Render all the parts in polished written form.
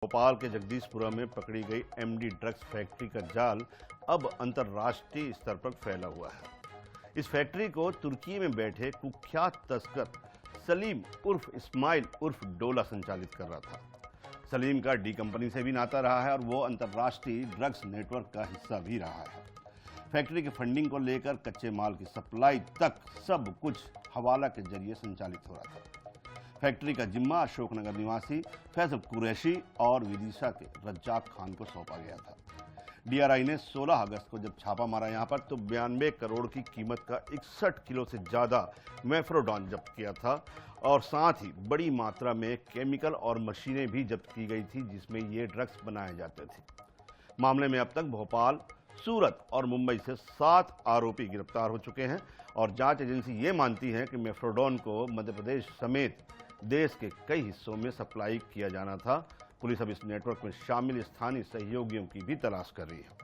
भोपाल के जगदीशपुरा में पकड़ी गई एमडी ड्रग्स फैक्ट्री का जाल अब अंतर्राष्ट्रीय स्तर पर फैला हुआ है। इस फैक्ट्री को तुर्की में बैठे कुख्यात तस्कर सलीम उर्फ इस्माइल उर्फ डोला संचालित कर रहा था। सलीम का डी कंपनी से भी नाता रहा है और वो अंतर्राष्ट्रीय ड्रग्स नेटवर्क का हिस्सा भी रहा है। फैक्ट्री की फंडिंग को लेकर कच्चे माल की सप्लाई तक सब कुछ हवाला के जरिए संचालित हो रहा था। फैक्ट्री का जिम्मा अशोकनगर निवासी फैसल कुरैशी और विदिशा के रज्जाक खान को सौंपा गया था। डीआरआई ने 16 अगस्त को जब छापा मारा यहां पर तो 92 करोड़ की कीमत का 61 किलो से ज्यादा मेफ्रोडॉन जब्त किया था और साथ ही बड़ी मात्रा में केमिकल और मशीनें भी जब्त की गई थी जिसमें ये ड्रग्स बनाए जाते थे। मामले में अब तक भोपाल, सूरत और मुंबई से 7 आरोपी गिरफ्तार हो चुके हैं और जांच एजेंसी ये मानती है कि मेफ्रोडॉन को मध्य प्रदेश समेत देश के कई हिस्सों में सप्लाई किया जाना था। पुलिस अब इस नेटवर्क में शामिल स्थानीय सहयोगियों की भी तलाश कर रही है।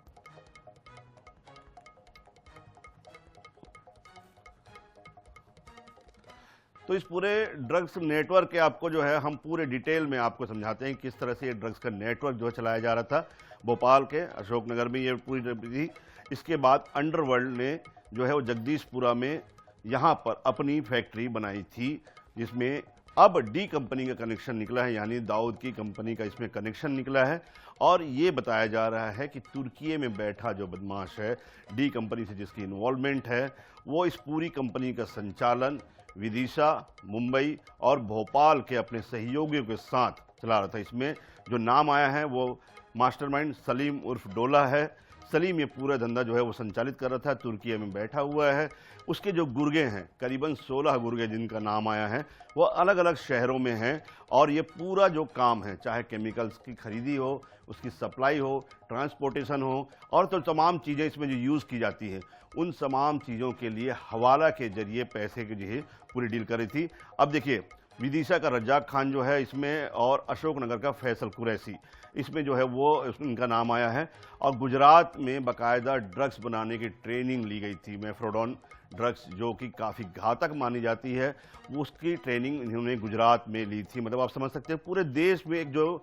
तो इस पूरे ड्रग्स नेटवर्क के आपको जो है हम पूरे डिटेल में आपको समझाते हैं किस तरह से ये ड्रग्स का नेटवर्क जो है चलाया जा रहा था। भोपाल के अशोकनगर में ये पूरी थी। इसके बाद अंडरवर्ल्ड ने जो है वो जगदीशपुरा में यहाँ पर अपनी फैक्ट्री बनाई थी जिसमें अब डी कंपनी का कनेक्शन निकला है, यानी दाऊद की कंपनी का इसमें कनेक्शन निकला है और ये बताया जा रहा है कि तुर्की में बैठा जो बदमाश है डी कंपनी से जिसकी इन्वॉल्वमेंट है वो इस पूरी कंपनी का संचालन विदिशा, मुंबई और भोपाल के अपने सहयोगियों के साथ चला रहा था। इसमें जो नाम आया है वो मास्टरमाइंड सलीम उर्फ डोला है। सलीम ये पूरा धंधा जो है वो संचालित कर रहा था, तुर्की में बैठा हुआ है। उसके जो गुर्गे हैं करीबन 16 गुर्गे जिनका नाम आया है वो अलग अलग शहरों में हैं और ये पूरा जो काम है चाहे केमिकल्स की खरीदी हो, उसकी सप्लाई हो, ट्रांसपोर्टेशन हो और तो तमाम चीज़ें इसमें जो यूज़ की जाती है उन तमाम चीज़ों के लिए हवाला के जरिए पैसे की जो है पूरी डील कर रही थी। अब देखिए विदिशा का रज्जाक खान जो है इसमें और अशोकनगर का फैसल कुरैशी इसमें जो है वो इनका नाम आया है और गुजरात में बाकायदा ड्रग्स बनाने की ट्रेनिंग ली गई थी। मेफ्रोडॉन ड्रग्स जो कि काफ़ी घातक मानी जाती है उसकी ट्रेनिंग इन्होंने गुजरात में ली थी। मतलब आप समझ सकते हैं पूरे देश में एक जो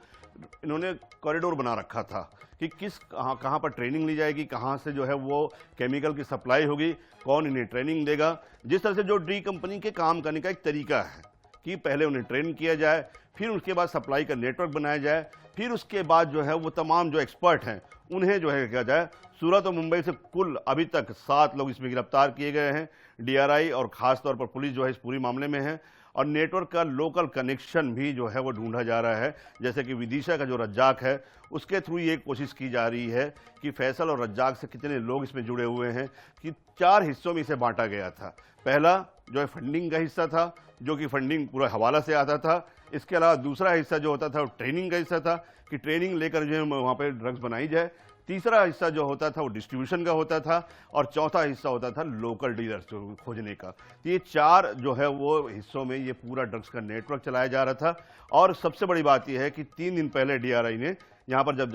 इन्होंने कॉरिडोर बना रखा था कि किस कहाँ पर ट्रेनिंग ली जाएगी, कहाँ से जो है वो केमिकल की सप्लाई होगी, कौन इन्हें ट्रेनिंग देगा। जिस तरह से जो डी कंपनी के काम करने का एक तरीका है कि पहले उन्हें ट्रेन किया जाए, फिर उसके बाद सप्लाई का नेटवर्क बनाया जाए, फिर उसके बाद जो है वो तमाम जो एक्सपर्ट हैं उन्हें जो है किया जाए। सूरत और मुंबई से कुल अभी तक 7 लोग इसमें गिरफ्तार किए गए हैं। डीआरआई और ख़ास तौर पर पुलिस जो है इस पूरी मामले में है और नेटवर्क का लोकल कनेक्शन भी जो है वो ढूंढा जा रहा है। जैसे कि विदिशा का जो रज्जाक है उसके थ्रू ये कोशिश की जा रही है कि फैसल और रज्जाक से कितने लोग इसमें जुड़े हुए हैं कि 4 हिस्सों में इसे बांटा गया था। पहला जो है फंडिंग का हिस्सा था जो कि फंडिंग पूरा हवाला से आता था। इसके अलावा दूसरा हिस्सा जो होता था वो ट्रेनिंग का हिस्सा था कि ट्रेनिंग लेकर जो है वहाँ पर ड्रग्स बनाई जाए। तीसरा हिस्सा जो होता था वो डिस्ट्रीब्यूशन का होता था और चौथा हिस्सा होता था लोकल डीलर्स को खोजने का। तो ये 4 जो है वो हिस्सों में ये पूरा ड्रग्स का नेटवर्क चलाया जा रहा था। और सबसे बड़ी बात यह है कि 3 दिन पहले डीआरआई ने यहाँ पर जब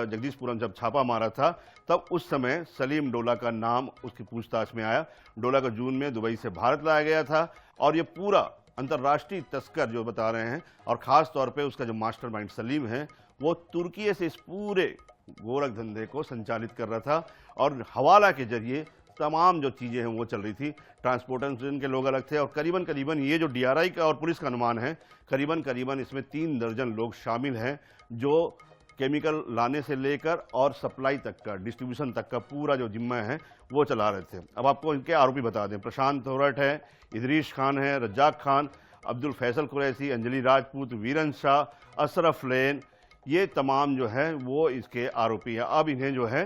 जगदीशपुरम जब छापा मारा था तब उस समय सलीम डोला का नाम उसकी पूछताछ में आया। डोला को जून में दुबई से भारत लाया गया था और ये पूरा अंतर्राष्ट्रीय तस्कर जो बता रहे हैं और ख़ास तौर पे उसका जो मास्टरमाइंड सलीम है वो तुर्की से इस पूरे गोरख धंधे को संचालित कर रहा था और हवाला के जरिए तमाम जो चीज़ें हैं वो चल रही थी। ट्रांसपोर्टेशन के लोग अलग थे और करीबन ये जो डीआरआई का और पुलिस का अनुमान है करीबन इसमें 3 दर्जन लोग शामिल हैं जो केमिकल लाने से लेकर और सप्लाई तक का, डिस्ट्रीब्यूशन तक का पूरा जो जिम्मा है वो चला रहे थे। अब आपको इनके आरोपी बता दें, प्रशांत थोरट है, इदरीश खान है, रज्जाक खान, अब्दुल फैसल कुरैशी, अंजलि राजपूत, वीरन शाह, अशरफ लेन, ये तमाम जो है वो इसके आरोपी हैं। अब इन्हें जो है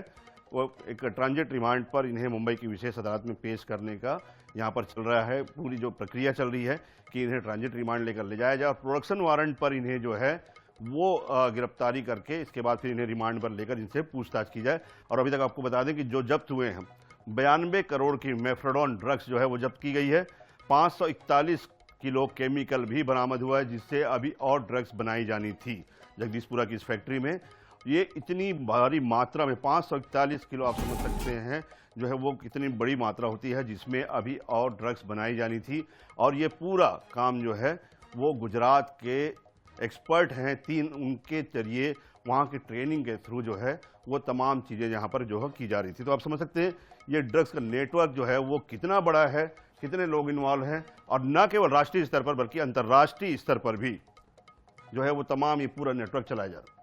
वो एक ट्रांजिट रिमांड पर इन्हें मुंबई की विशेष अदालत में पेश करने का यहाँ पर चल रहा है। पूरी जो प्रक्रिया चल रही है कि इन्हें ट्रांजिट रिमांड लेकर ले जाया जाए और प्रोडक्शन वारंट पर इन्हें जो है वो गिरफ्तारी करके इसके बाद फिर इन्हें रिमांड पर लेकर इनसे पूछताछ की जाए। और अभी तक आपको बता दें कि जो जब्त हुए हैं 92 करोड़ की मेफ्रोडॉन ड्रग्स जो है वो जब्त की गई है। 541 किलो केमिकल भी बरामद हुआ है जिससे अभी और ड्रग्स बनाई जानी थी जगदीशपुरा की इस फैक्ट्री में। ये इतनी भारी मात्रा में 541 किलो आप समझ सकते हैं जो है वो कितनी बड़ी मात्रा होती है जिसमें अभी और ड्रग्स बनाई जानी थी। और ये पूरा काम जो है वो गुजरात के एक्सपर्ट हैं 3, उनके जरिए वहाँ की ट्रेनिंग के थ्रू जो है वो तमाम चीज़ें यहाँ पर जो है की जा रही थी। तो आप समझ सकते हैं ये ड्रग्स का नेटवर्क जो है वो कितना बड़ा है, कितने लोग इन्वॉल्व हैं, और न केवल राष्ट्रीय स्तर पर बल्कि अंतर्राष्ट्रीय स्तर पर भी जो है वो तमाम ये पूरा नेटवर्क चलाया जा रहा है।